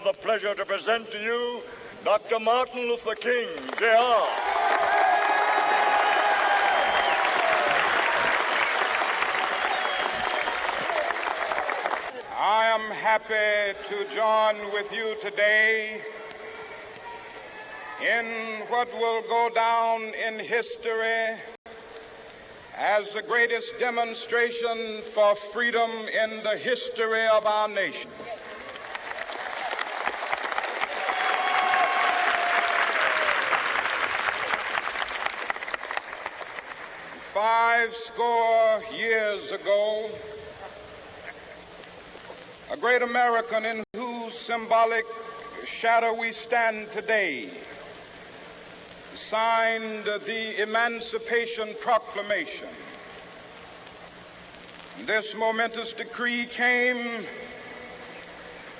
the pleasure to present to you Dr. Martin Luther King, Jr. I am happy to join with you today in what will go down in history as the greatest demonstration for freedom in the history of our nation. Five score years ago, a great American in whose symbolic shadow we stand today signed the Emancipation Proclamation. This momentous decree came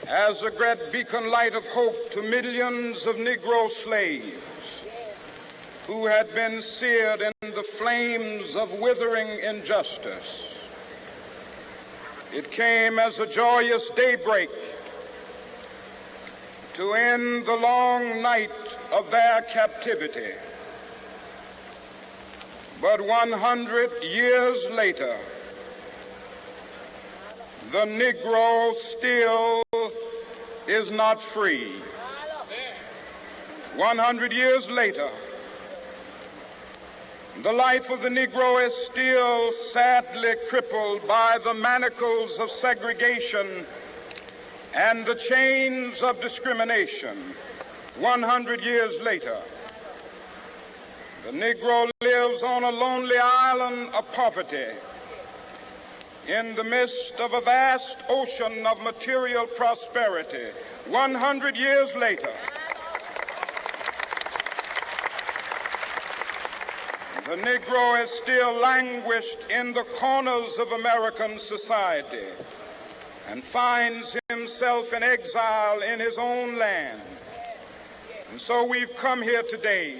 as a great beacon light of hope to millions of Negro slaves who had been seared in the flames of withering injustice. It came as a joyous daybreak to end the long night of their captivity. But 100 years later, the Negro still is not free. 100 years later, the life of the Negro is still sadly crippled by the manacles of segregation and the chains of discrimination. 100 years later, the Negro lives on a lonely island of poverty in the midst of a vast ocean of material prosperity. 100 years later, the Negro is still languished in the corners of American society and finds himself in exile in his own land. And so we've come here today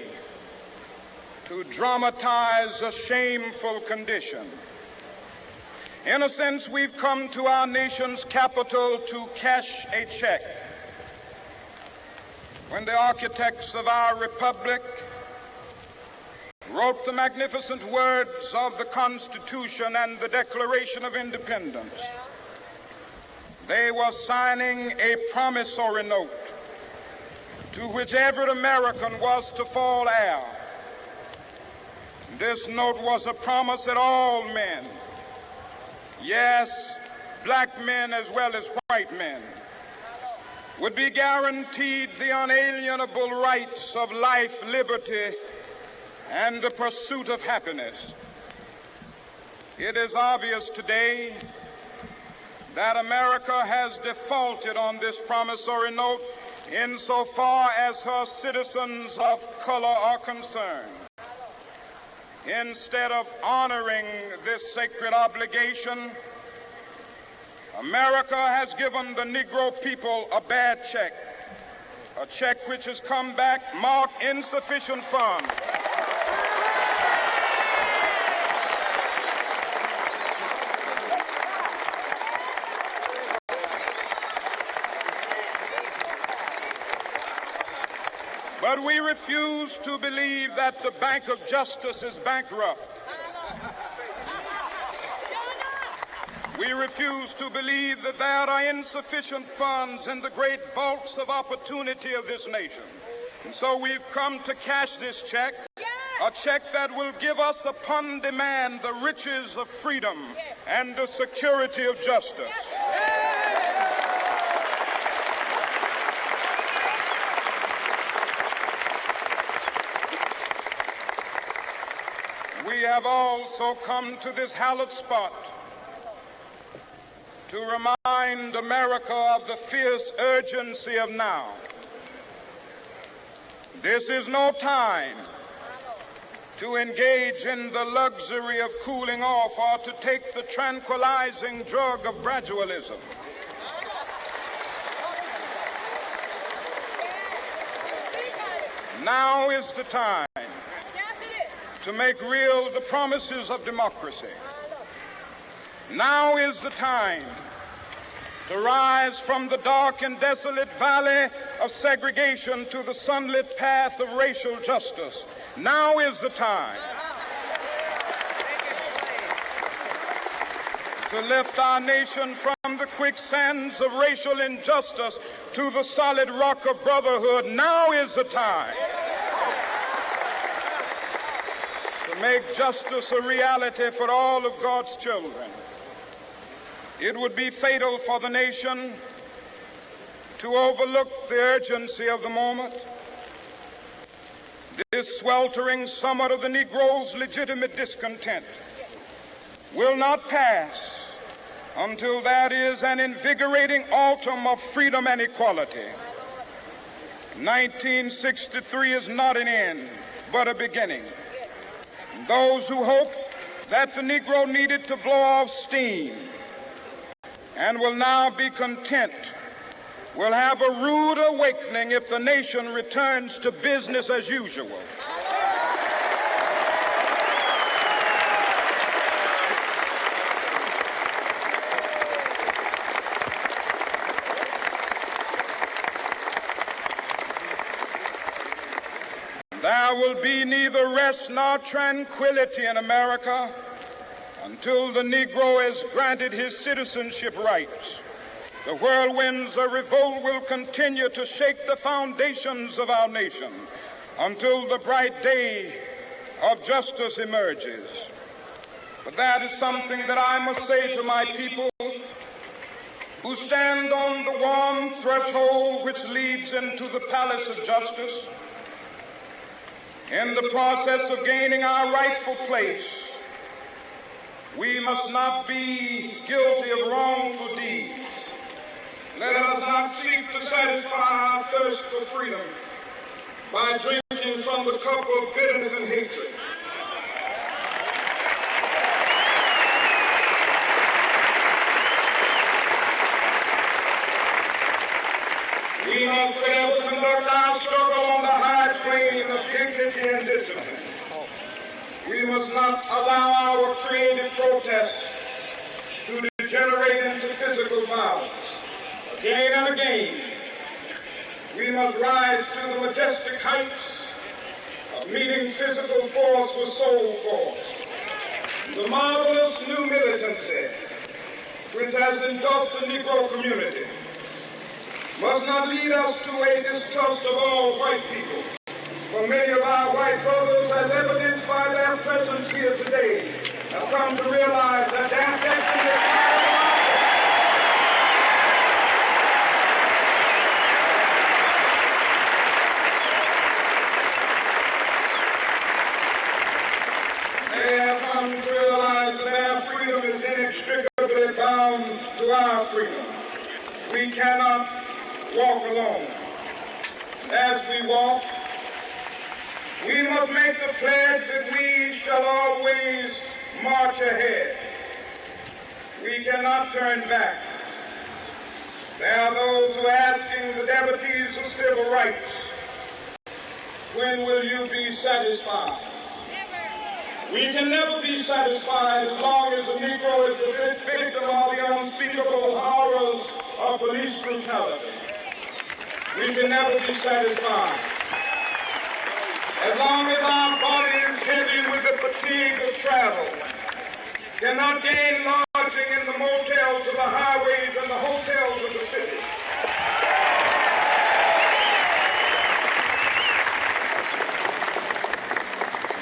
to dramatize a shameful condition. In a sense, we've come to our nation's capital to cash a check. When the architects of our republic wrote the magnificent words of the Constitution and the Declaration of Independence, they were signing a promissory note to which every American was to fall heir. This note was a promise that all men, yes, black men as well as white men, would be guaranteed the unalienable rights of life, liberty, and the pursuit of happiness. It is obvious today that America has defaulted on this promissory note insofar as her citizens of color are concerned. Instead of honoring this sacred obligation, America has given the Negro people a bad check, a check which has come back marked insufficient funds. But we refuse to believe that the Bank of Justice is bankrupt. We refuse to believe that there are insufficient funds in the great vaults of opportunity of this nation. And so we've come to cash this check, a check that will give us upon demand the riches of freedom and the security of justice. We have also come to this hallowed spot to remind America of the fierce urgency of now. This is no time to engage in the luxury of cooling off or to take the tranquilizing drug of gradualism. Now is the time to make real the promises of democracy. Now is the time to rise from the dark and desolate valley of segregation to the sunlit path of racial justice. Now is the time to lift our nation from the quicksands of racial injustice to the solid rock of brotherhood. Now is the time to make justice a reality for all of God's children. It would be fatal for the nation to overlook the urgency of the moment. This sweltering summit of the Negro's legitimate discontent will not pass until that is an invigorating autumn of freedom and equality. 1963 is not an end, but a beginning. Those who hoped that the Negro needed to blow off steam and will now be content will have a rude awakening if the nation returns to business as usual. There will be neither rest nor tranquility in America until the Negro is granted his citizenship rights. The whirlwinds of revolt will continue to shake the foundations of our nation until the bright day of justice emerges. But that is something that I must say to my people who stand on the warm threshold which leads into the palace of justice. In the process of gaining our rightful place, we must not be guilty of wrongful deeds. Let us not seek to satisfy our thirst for freedom by drinking from the cup of bitterness and hatred. We must forever conduct our struggle on the high plane of dignity and discipline. We must not allow our creative protest to degenerate into physical violence. Again and again, we must rise to the majestic heights of meeting physical force with soul force. The marvelous new militancy which has engulfed the Negro community must not lead us to a distrust of all white people. For many of our white brothers, as evidenced by their presence here today, have come to realize that their destiny is they have come to realize that their freedom is inextricably bound to our freedom. We cannot walk alone. As we walk, we must make the pledge that we shall always march ahead. We cannot turn back. There are those who are asking the devotees of civil rights, when will you be satisfied? We can never be satisfied as long as the Negro is the victim of the unspeakable horrors of police brutality. We can never be satisfied as long as our body is heavy with the fatigue of travel, cannot gain lodging in the motels of the highways and the hotels of the city.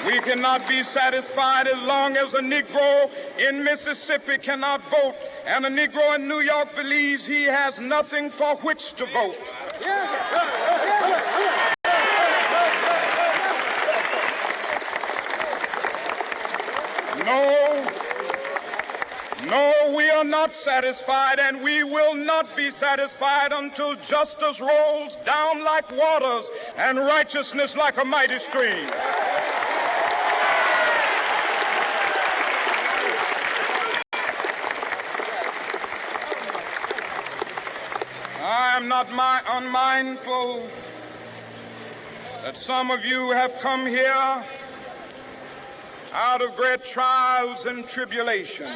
We cannot be satisfied as long as a Negro in Mississippi cannot vote and a Negro in New York believes he has nothing for which to vote. No, we are not satisfied, and we will not be satisfied until justice rolls down like waters and righteousness like a mighty stream. I am not unmindful that some of you have come here out of great trials and tribulations.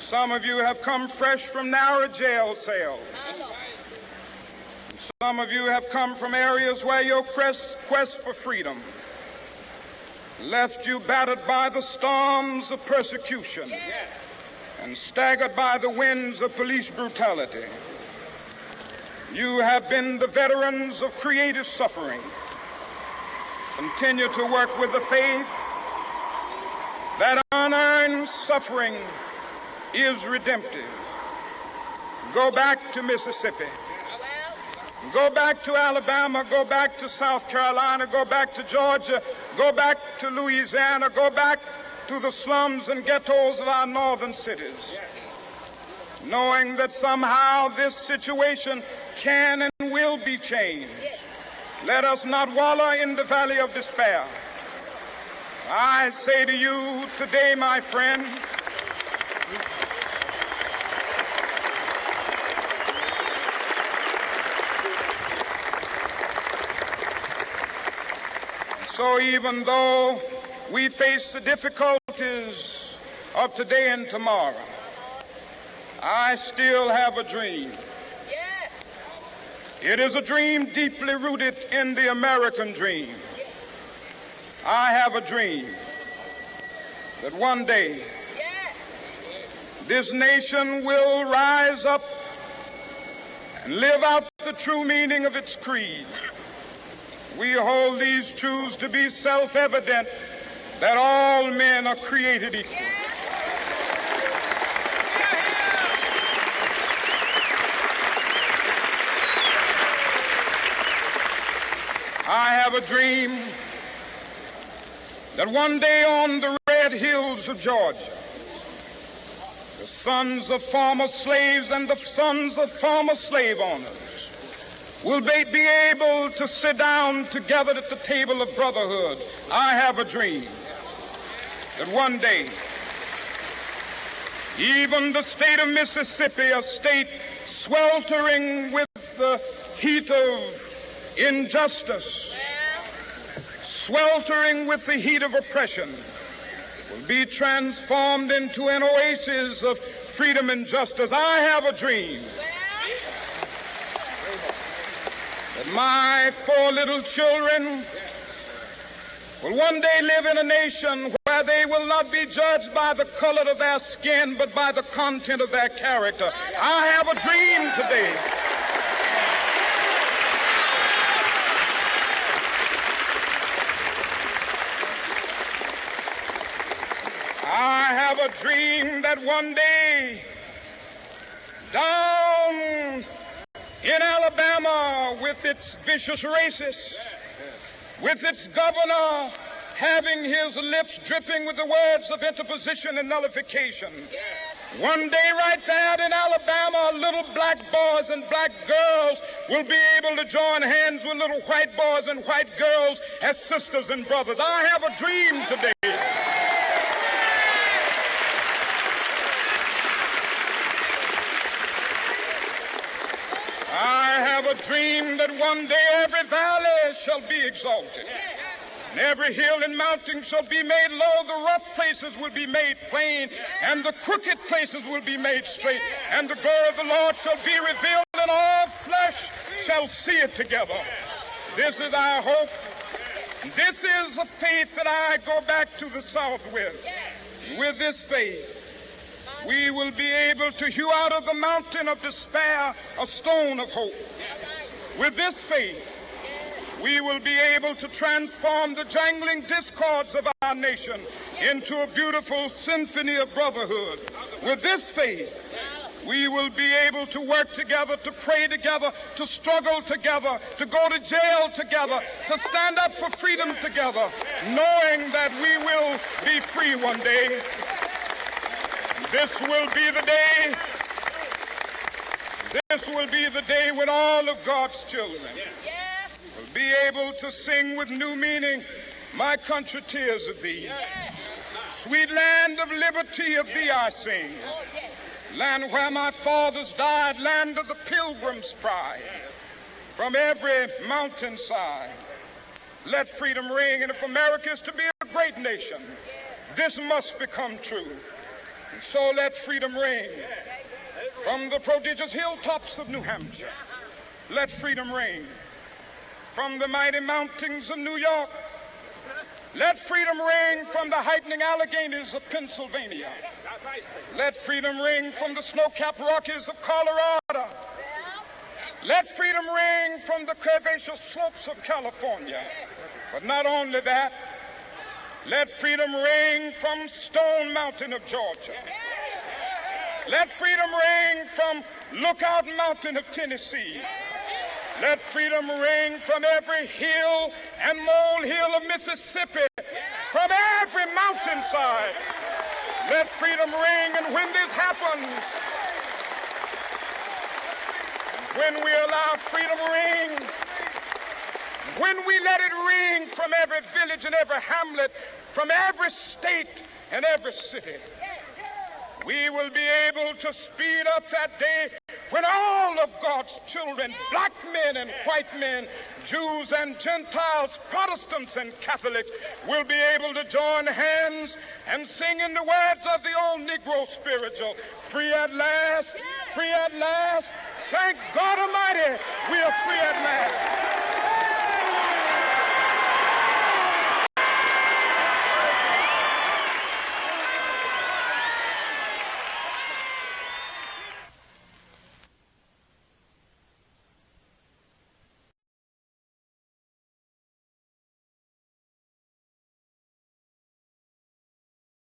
Some of you have come fresh from narrow jail cells. Some of you have come from areas where your quest for freedom left you battered by the storms of persecution and staggered by the winds of police brutality. You have been the veterans of creative suffering. Continue to work with the faith that unearned suffering is redemptive. Go back to Mississippi. Go back to Alabama. Go back to South Carolina. Go back to Georgia. Go back to Louisiana. Go back to the slums and ghettos of our northern cities, knowing that somehow this situation can and will be changed. Let us not wallow in the valley of despair. I say to you today, my friends, so even though we face the difficulties of today and tomorrow, I still have a dream. It is a dream deeply rooted in the American dream. I have a dream that one day this nation will rise up and live out the true meaning of its creed. We hold these truths to be self-evident, that all men are created equal. I have a dream that one day on the red hills of Georgia, the sons of former slaves and the sons of former slave owners will be able to sit down together at the table of brotherhood. I have a dream that one day even the state of Mississippi, a state sweltering with the heat of injustice, sweltering with the heat of oppression, will be transformed into an oasis of freedom and justice. I have a dream that my 4 little children will one day live in a nation where they will not be judged by the color of their skin, but by the content of their character. I have a dream today I have a dream that one day down in Alabama, with its vicious racists, with its governor having his lips dripping with the words of interposition and nullification, one day right there in Alabama, little black boys and black girls will be able to join hands with little white boys and white girls as sisters and brothers. I have a dream today a dream that one day every valley shall be exalted, and every hill and mountain shall be made low. The rough places will be made plain, and the crooked places will be made straight, and the glory of the Lord shall be revealed, and all flesh shall see it together. This is our hope. This is a faith that I go back to the South with. With this faith, we will be able to hew out of the mountain of despair a stone of hope. With this faith, we will be able to transform the jangling discords of our nation into a beautiful symphony of brotherhood. With this faith, we will be able to work together, to pray together, to struggle together, to go to jail together, to stand up for freedom together, knowing that we will be free one day. This will be the day. This will be the day when all of God's children will be able to sing with new meaning, "My country, tears of thee. Sweet land of liberty, of thee I sing. Land where my fathers died, land of the pilgrim's pride. From every mountainside, let freedom ring. And if America is to be a great nation, this must become true. And so let freedom ring from the prodigious hilltops of New Hampshire. Let freedom ring from the mighty mountains of New York. Let freedom ring from the heightening Alleghenies of Pennsylvania. Let freedom ring from the snow-capped Rockies of Colorado. Let freedom ring from the curvaceous slopes of California. But not only that, let freedom ring from Stone Mountain of Georgia. Let freedom ring from Lookout Mountain of Tennessee. Let freedom ring from every hill and molehill of Mississippi, from every mountainside. Let freedom ring, and when this happens, when we allow freedom ring, when we let it ring from every village and every hamlet, from every state and every city, we will be able to speed up that day when all of God's children, black men and white men, Jews and Gentiles, Protestants and Catholics, will be able to join hands and sing in the words of the old Negro spiritual, free at last, free at last. Thank God Almighty, we are free at last.